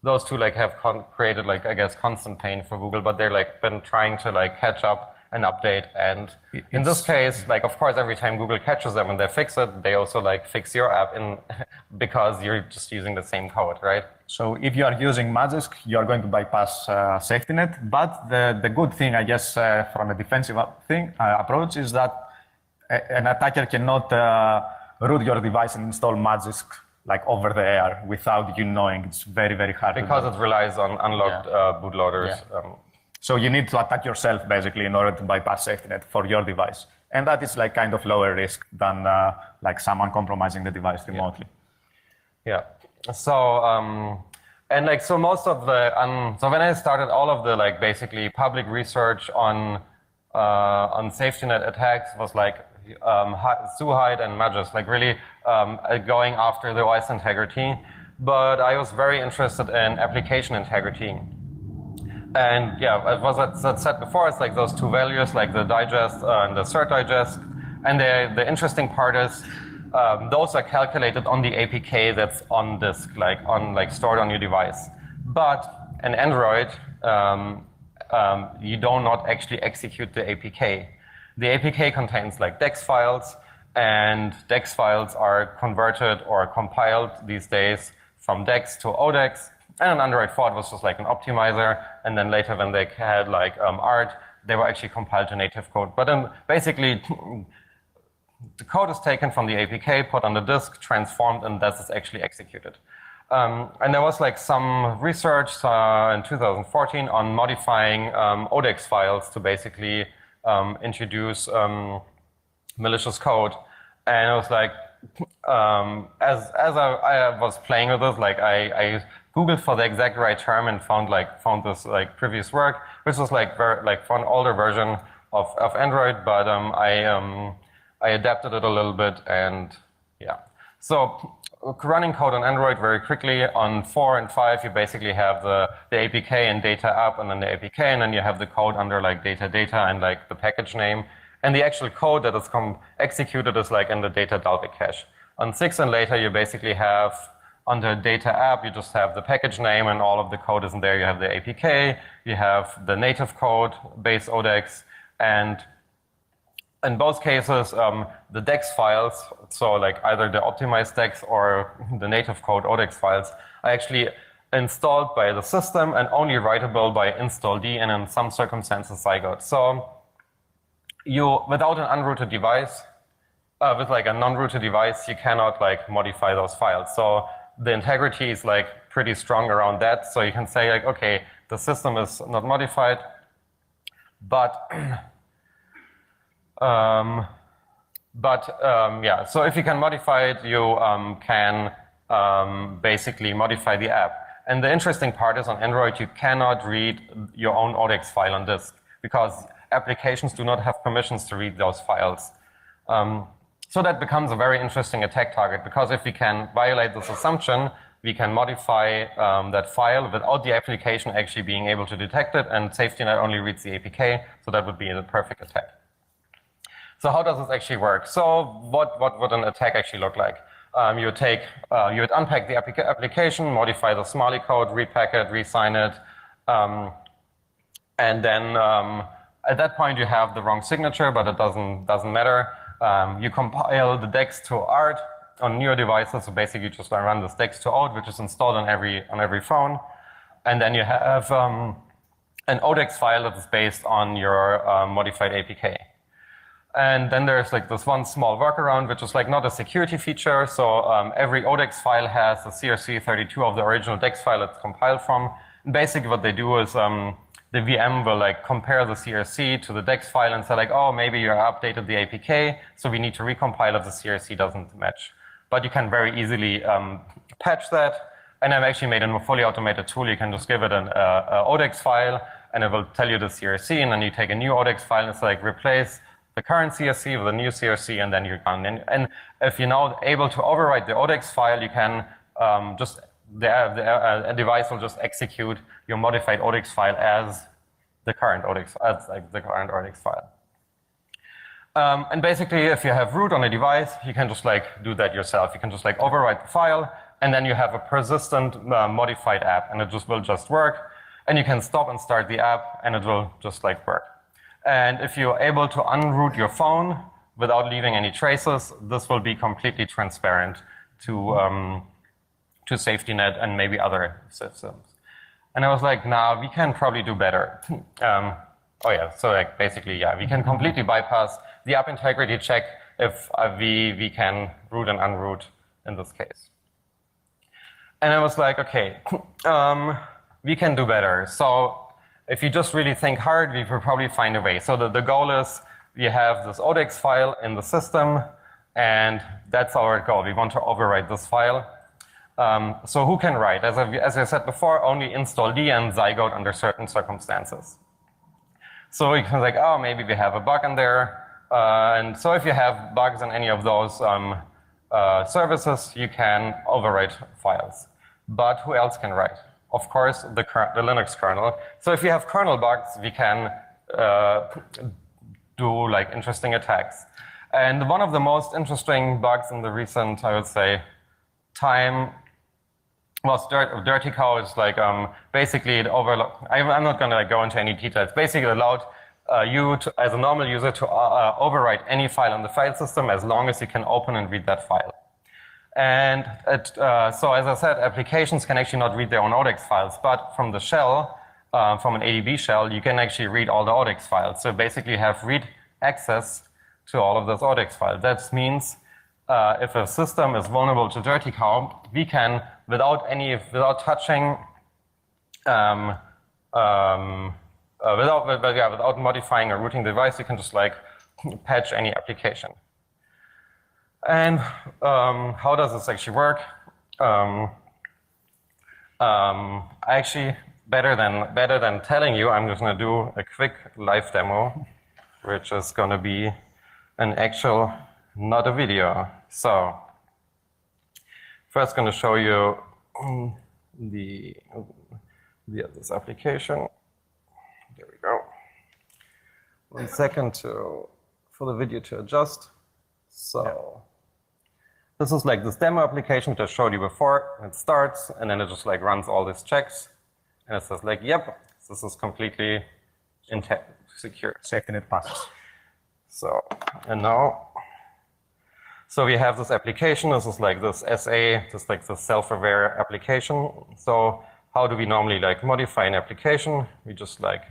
those two like have created like I guess constant pain for Google, but they're like been trying to like catch up and update. And in this case, like of course every time Google catches them and they fix it, they also like fix your app in because you're just using the same code, right? So if you are using Magisk, you are going to bypass SafetyNet. But the good thing, I guess, from a defensive approach is that an attacker cannot root your device and install Magisk like over the air without you knowing. It's very, very hard. Because it relies on unlocked bootloaders. Yeah. So you need to attack yourself basically in order to bypass SafetyNet for your device. And that is like kind of lower risk than like someone compromising the device remotely. Yeah. So, and like, so most of the, so when I started all of the like basically public research on SafetyNet attacks was like SuHide and Magisk, like really going after the OS integrity. But I was very interested in application integrity. And yeah, it was as I said before, it's like those two values, like the digest and the cert digest. And the interesting part is those are calculated on the APK that's on disk, like stored on your device. But in Android, you do not actually execute the APK. The APK contains like DEX files, and DEX files are converted or compiled these days from DEX to ODEX. And on Android 4, it was just like an optimizer. And then later when they had like ART, they were actually compiled to native code. But then basically, the code is taken from the APK, put on the disk, transformed, and that is actually executed. And there was like some research in 2014 on modifying ODEX files to basically introduce malicious code. And it was like, as I was playing with this, like I Googled for the exact right term and found this like previous work, which was like for an older version of Android, but I adapted it a little bit, and yeah. So running code on Android very quickly. On 4 and 5, you basically have the APK and data app, and then the APK, and then you have the code under like data and like the package name. And the actual code that is executed is like in the data Dalvik cache. On 6 and later, you basically have under data app, you just have the package name and all of the code is in there. You have the APK, you have the native code, base ODEX, and in both cases, the DEX files, so like either the optimized DEX or the native code ODEX files, are actually installed by the system and only writable by install D and in some circumstances Zygote. So you, without an unrooted device, with like a non-rooted device, you cannot like modify those files. So the integrity is like pretty strong around that. So you can say like, okay, the system is not modified, but yeah, so if you can modify it, you can basically modify the app. And the interesting part is on Android, you cannot read your own ODEX file on disk because applications do not have permissions to read those files. So that becomes a very interesting attack target because if we can violate this assumption, we can modify that file without the application actually being able to detect it, and SafetyNet only reads the APK, so that would be the perfect attack. So how does this actually work? So what would an attack actually look like? You would unpack the application, modify the Smalley code, repack it, resign it, and then at that point you have the wrong signature, but it doesn't matter. You compile the DEX to ART on newer devices, so basically you just run this DEX to out, which is installed on every phone, and then you have an ODEX file that is based on your modified APK. And then there's like this one small workaround, which is like not a security feature. So every ODEX file has a CRC32 of the original DEX file it's compiled from. And basically what they do is the VM will like compare the CRC to the DEX file and say like, oh, maybe you updated the APK, so we need to recompile if the CRC doesn't match. But you can very easily patch that. And I've actually made a fully automated tool. You can just give it an ODEX file, and it will tell you the CRC, and then you take a new ODEX file and it's like replace the current CRC with a new CRC, and then you're done. And if you're now able to overwrite the ODEX file, you can a device will just execute your modified ODEX file as the current ODEX file. And basically, if you have root on a device, you can just like do that yourself. You can just like overwrite the file, and then you have a persistent modified app, and it will just work. And you can stop and start the app, and it will just like work. And if you're able to unroot your phone without leaving any traces, this will be completely transparent to SafetyNet and maybe other systems. And I was like, nah, we can probably do better. Oh yeah, so like basically, yeah, we can completely bypass the app integrity check if we can root and unroot in this case. And I was like, okay, we can do better. So if you just really think hard, we will probably find a way. So the goal is we have this ODEX file in the system, and that's our goal. We want to overwrite this file. So who can write? As I said before, only install D and Zygote under certain circumstances. So you can like, oh, maybe we have a bug in there. And so if you have bugs in any of those services, you can overwrite files. But who else can write? Of course, the Linux kernel. So if you have kernel bugs, we can do like interesting attacks. And one of the most interesting bugs in the recent, I would say, time was Dirty Cow. Is like basically it I'm not going to like go into any details. Basically, it allowed you to, as a normal user, to overwrite any file on the file system as long as you can open and read that file. And so as I said, applications can actually not read their own ODEX files, but from the shell, from an ADB shell, you can actually read all the ODEX files. So basically you have read access to all of those ODEX files. That means if a system is vulnerable to Dirty Cow, we can, without touching, without modifying or rooting the device, you can just like patch any application. And how does this actually work? Actually, better than telling you, I'm just going to do a quick live demo which is going to be an actual, not a video. So first going to show you this application. There we go. 1 second for the video to adjust. So this is like this demo application that I showed you before. It starts, and then it just like runs all these checks. And it says like, yep, this is completely secure. SafetyNet passes. So, and now, so we have this application. This is like this SA, just like the self-aware application. So how do we normally like modify an application? We just like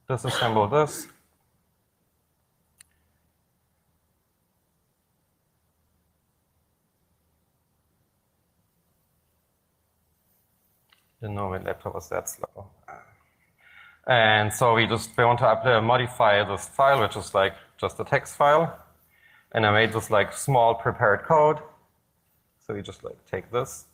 disassemble this. Didn't know my laptop was that slow. And so we want to modify this file, which is like just a text file. And I made this like small prepared code. So we just like take this,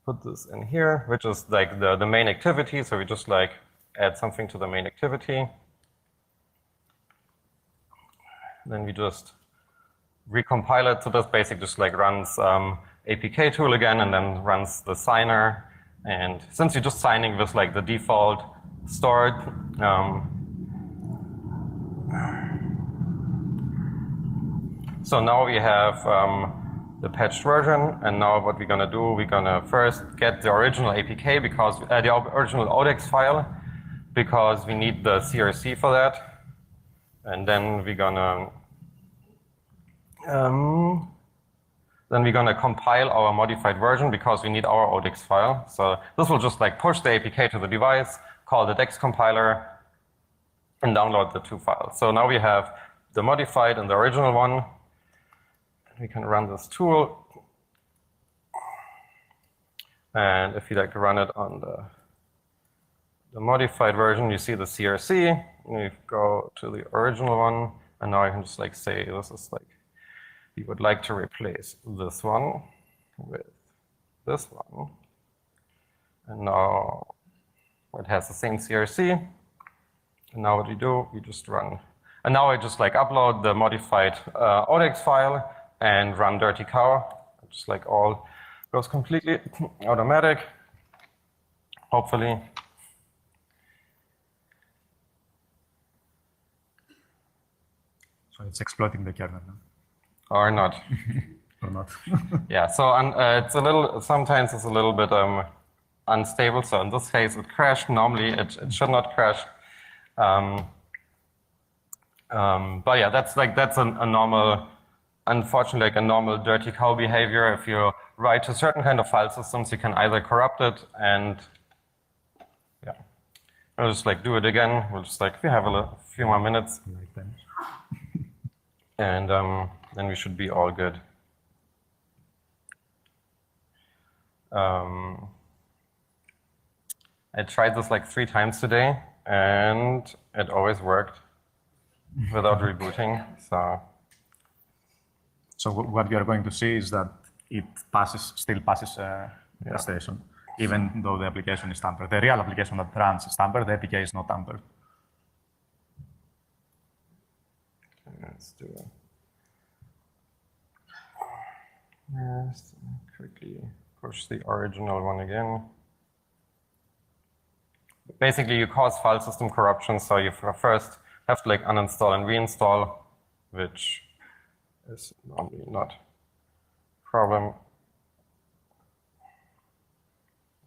put this in here, which is like the main activity. So we just like add something to the main activity. Then we just recompile it. So this basically just like runs APK tool again, and then runs the signer. And since you're just signing with like the default stored, so now we have the patched version. And now what we're going to do, we're going to first get the original APK, because the original ODEX file, because we need the CRC for that. And then we're going to compile our modified version, because we need our ODEX file. So this will just like push the APK to the device, call the DEX compiler, and download the 2 files. So now we have the modified and the original one. We can run this tool. And if you like to run it on the modified version, you see the CRC. We go to the original one, and now I can just like say this is like, we would like to replace this one with this one. And now it has the same CRC. And now what we do, we just run. And now I just like upload the modified ODEX file and run dirty cow. Just like all goes completely automatic, hopefully. So it's exploiting the kernel now. Or not. Or not. Yeah, so it's a little, sometimes it's a little bit unstable. So in this case, it crashed. Normally, it should not crash. But yeah, that's a normal, unfortunately, like a normal dirty cow behavior. If you write to certain kind of file systems, you can either corrupt it and, yeah. I'll just like do it again. We'll just like, we have a few more minutes. And then we should be all good. I tried this like 3 times today, and it always worked without rebooting. So what you are going to see is that it still passes attestation, even though the application is tampered. The real application that runs is tampered. The APK is not tampered. Let's do it. Yes, quickly push the original one again. Basically, you cause file system corruption, so you first have to like uninstall and reinstall, which is normally not a problem.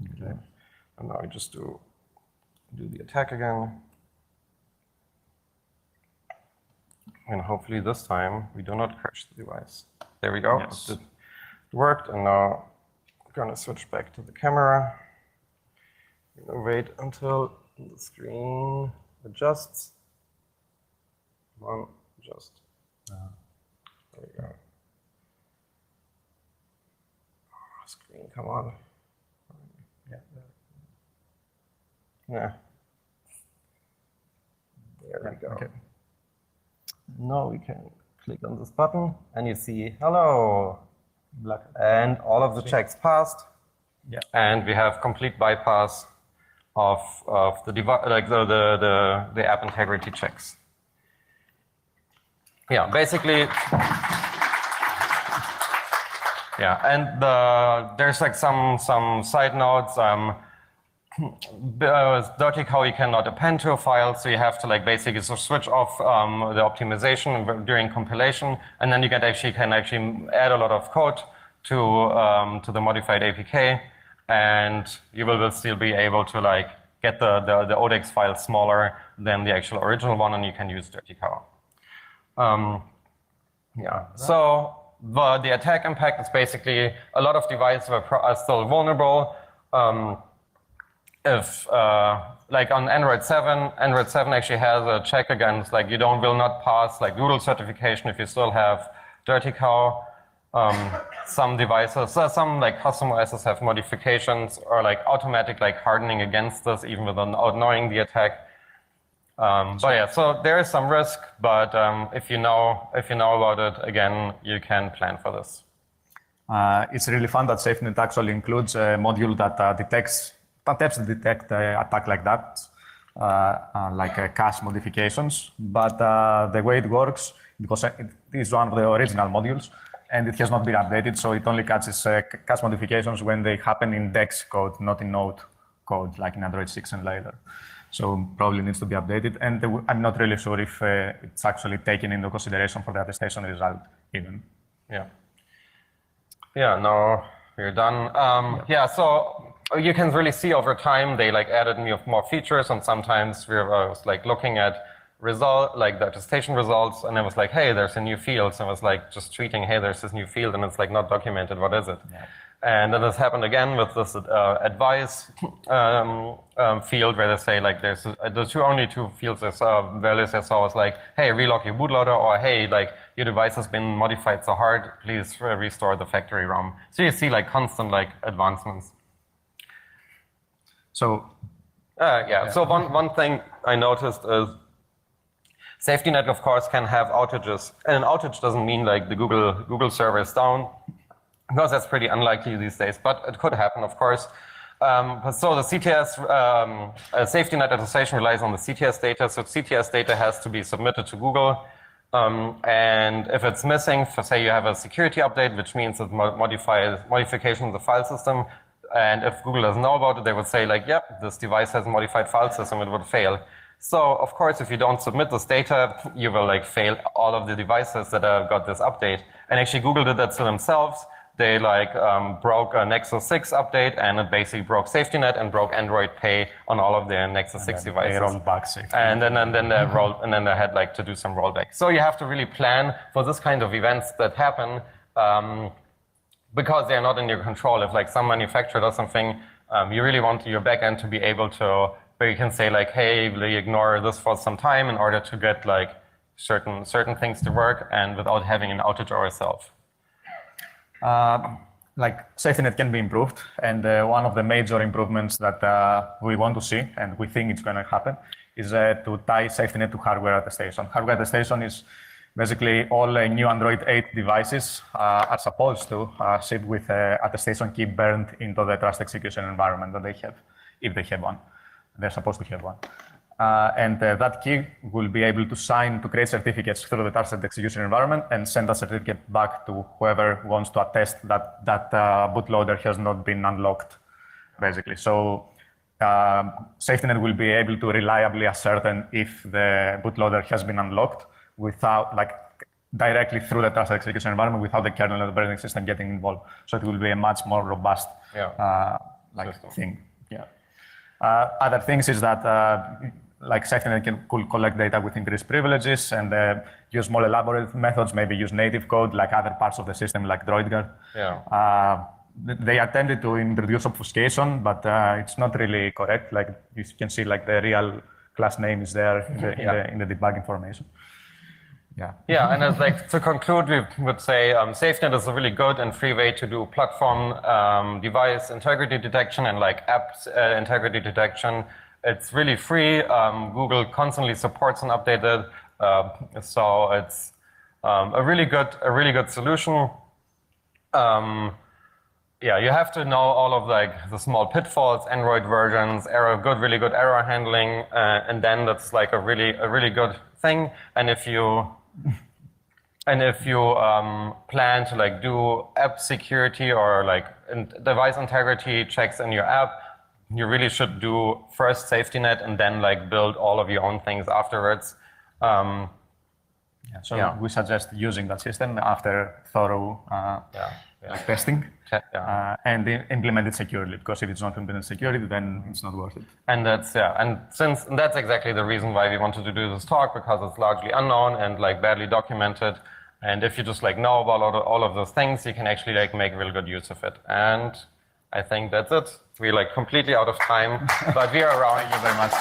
Okay. And now we just do the attack again. And hopefully this time we do not crash the device. There we go. Yes. It worked, and now I'm gonna switch back to the camera. I'm gonna wait until the screen adjusts. Come on, adjust. There we go. Screen, come on. Yeah. Yeah. There we go. Okay. Now we can click on this button, and you see, hello. And all of the checks passed. Yeah. And we have complete bypass the device, like the app integrity checks. Yeah, basically. Yeah, and there's like some side notes. Dirty cow you cannot append to a file, so you have to like basically switch off the optimization during compilation, and then you can actually add a lot of code to the modified APK, and you will still be able to like get the ODEX file smaller than the actual original one, and you can use dirty cow. Yeah, so the attack impact is basically a lot of devices are still vulnerable. If like on Android 7 actually has a check against like will not pass like Google certification if you still have dirty cow. Some devices, some like custom OSs have modifications or like automatic like hardening against this even without knowing the attack. But yeah, so there is some risk, but if you know about it, again, you can plan for this. It's really fun that SafetyNet actually includes a module that attempts to detect attack like that, like cache modifications. But the way it works, because it is one of the original modules, and it has not been updated, so it only catches cache modifications when they happen in DEX code, not in Node code, like in Android 6 and later. So probably needs to be updated, and I'm not really sure if it's actually taken into consideration for the attestation result even. Yeah. Yeah, now we're done. Yeah, so you can really see over time they like added more features, and sometimes I was like looking at the attestation results, and it was like, hey, there's a new field. So I was like just tweeting, hey, there's this new field, and it's like not documented. What is it? Yeah. And then this happened again with this advice field where they say like there's the only two fields I saw, values I saw was like, hey, relog your bootloader, or hey, like your device has been modified so hard, please restore the factory ROM. So you see like constant like advancements. So yeah. So one thing I noticed is SafetyNet, of course, can have outages, and an outage doesn't mean like the Google server is down, because that's pretty unlikely these days, but it could happen, of course. So the CTS, SafetyNet attestation relies on the CTS data. So CTS data has to be submitted to Google. And if it's missing, for say you have a security update, which means it modification of the file system, and if Google doesn't know about it, they would say like, yep, this device has a modified file system, it would fail. So of course, if you don't submit this data, you will like fail all of the devices that have got this update. And actually Google did that to themselves. They like broke a Nexus 6 update, and it basically broke SafetyNet and broke Android Pay on all of their Nexus 6 devices. They rolled back SafetyNet. And then they had like to do some rollback. So you have to really plan for this kind of events that happen because they're not in your control. If like some manufacturer does something, you really want your backend to be able to, where you can say like, hey, we ignore this for some time in order to get like certain things to work and without having an outage ourselves. Like SafetyNet can be improved, and one of the major improvements that we want to see, and we think it's going to happen, is to tie SafetyNet to hardware attestation. Hardware attestation is basically all new Android 8 devices are supposed to ship with attestation key burned into the trust execution environment that they have, if they have one. They're supposed to have one. And that key will be able to sign to create certificates through the trusted execution environment and send a certificate back to whoever wants to attest that that bootloader has not been unlocked, basically. So SafetyNet will be able to reliably ascertain if the bootloader has been unlocked without, like, directly through the trusted execution environment without the kernel operating system getting involved. So it will be a much more robust thing. Yeah. Other things is that like SafetyNet could collect data with increased privileges and use more elaborate methods, maybe use native code like other parts of the system like DroidGuard. Yeah. They attempted to introduce obfuscation, but it's not really correct. Like you can see, like the real class name is there in the debug information. Yeah. Yeah, and as like to conclude, we would say SafetyNet is a really good and free way to do platform device integrity detection and like apps integrity detection. It's really free. Google constantly supports and updates it, so it's a really good solution. yeah, you have to know all of like the small pitfalls, Android versions, really good error handling, and then that's like a really good thing. And if you plan to like do app security or like device integrity checks in your app, you really should do first SafetyNet and then like build all of your own things afterwards. So we suggest using that system after thorough testing and implement it securely, because if it's not implemented securely, then it's not worth it. And that's that's exactly the reason why we wanted to do this talk, because it's largely unknown and like badly documented. And if you just like know about all of those things, you can actually like make real good use of it. And I think that's it. We're like completely out of time, but we are around. Thank you very much.